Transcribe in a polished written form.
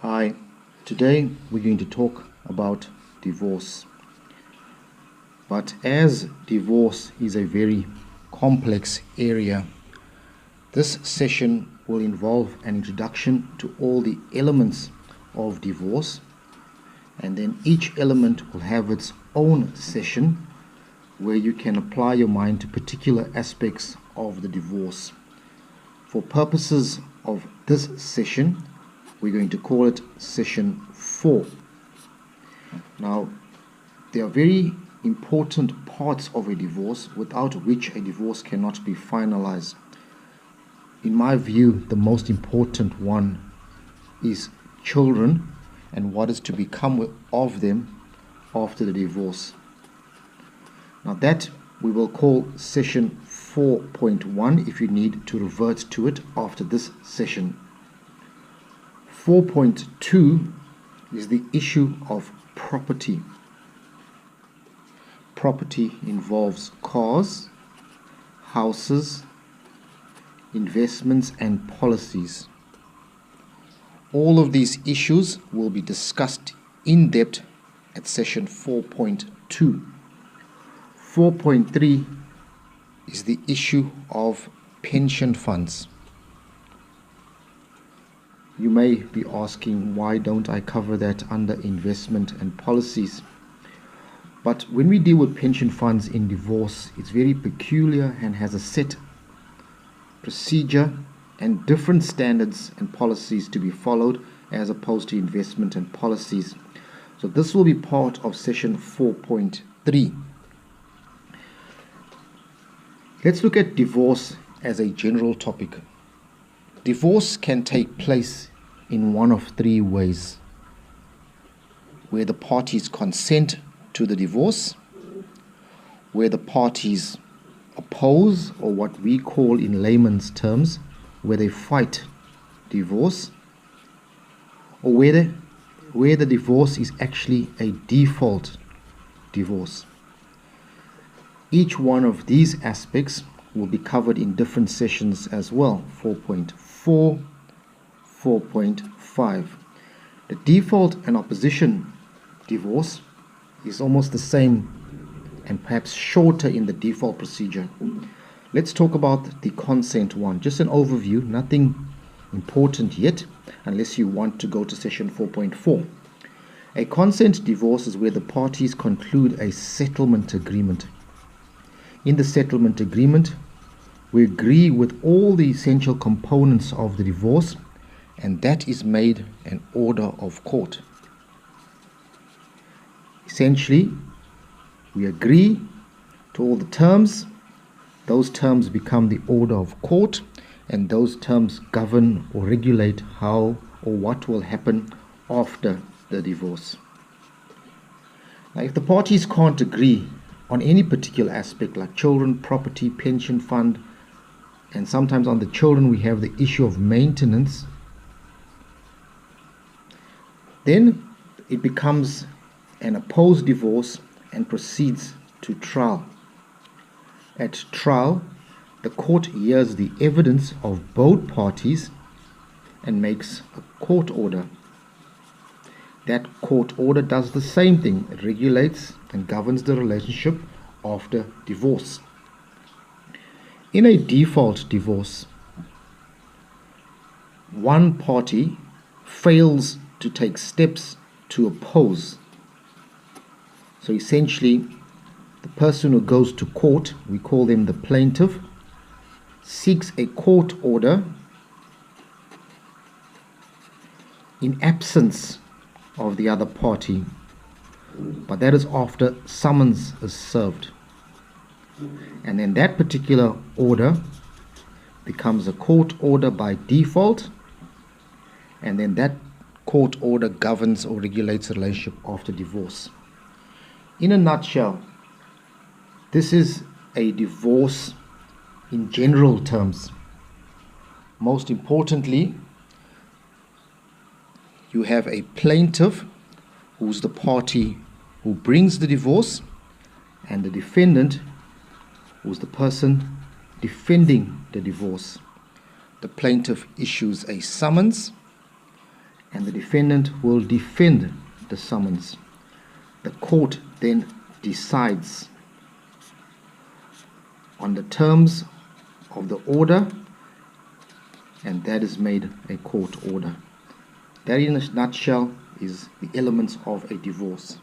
Hi, today we're going to talk about divorce. But as divorce is a very complex area, this session will involve an introduction to all the elements of divorce, and then each element will have its own session where you can apply your mind to particular aspects of the divorce. For purposes of this session, we're going to call it session 4. Now, there are very important parts of a divorce without which a divorce cannot be finalized. In my view, the most important one is children and what is to become of them after the divorce. Now that we will call session 4.1 if you need to revert to it after this session. 4.2 is the issue of property. Property involves cars, houses, investments and policies. All of these issues will be discussed in depth at session 4.2. 4.3 is the issue of pension funds. You may be asking, why don't I cover that under investment and policies? But when we deal with pension funds in divorce, it's very peculiar and has a set procedure and different standards and policies to be followed as opposed to investment and policies. So this will be part of session 4.3. Let's look at divorce as a general topic. Divorce can take place in one of three ways: where the parties consent to the divorce, where the parties oppose, or what we call in layman's terms, where they fight divorce, or where the divorce is actually a default divorce. Each one of these aspects will be covered in different sessions as well: 4.4, 4.5. The default and opposition divorce is almost the same and perhaps shorter in the default procedure. Let's talk about the consent one. Just an overview, nothing important yet, unless you want to go to session 4.4. A consent divorce is where the parties conclude a settlement agreement. In the settlement agreement, we agree with all the essential components of the divorce, and that is made an order of court. Essentially, we agree to all the terms. Those terms become the order of court, and those terms govern or regulate how or what will happen after the divorce. Now, if the parties can't agree on any particular aspect, like children, property, pension fund, and sometimes on the children we have the issue of maintenance, then it becomes an opposed divorce and proceeds to trial. At trial, the court hears the evidence of both parties and makes a court order. That court order does the same thing. It regulates and governs the relationship after divorce. In a default divorce, one party fails to take steps to oppose. So essentially, the person who goes to court, we call them the plaintiff, seeks a court order in absence of the other party, but that is after summons is served. And then that particular order becomes a court order by default, and then that court order governs or regulates the relationship after divorce. In a nutshell, this is a divorce in general terms. Most importantly, you have a plaintiff who's the party who brings the divorce, and the defendant who's the person defending the divorce. The plaintiff issues a summons, and and the defendant will defend the summons. The court then decides on the terms of the order, and that is made a court order. That in a nutshell is the elements of a divorce.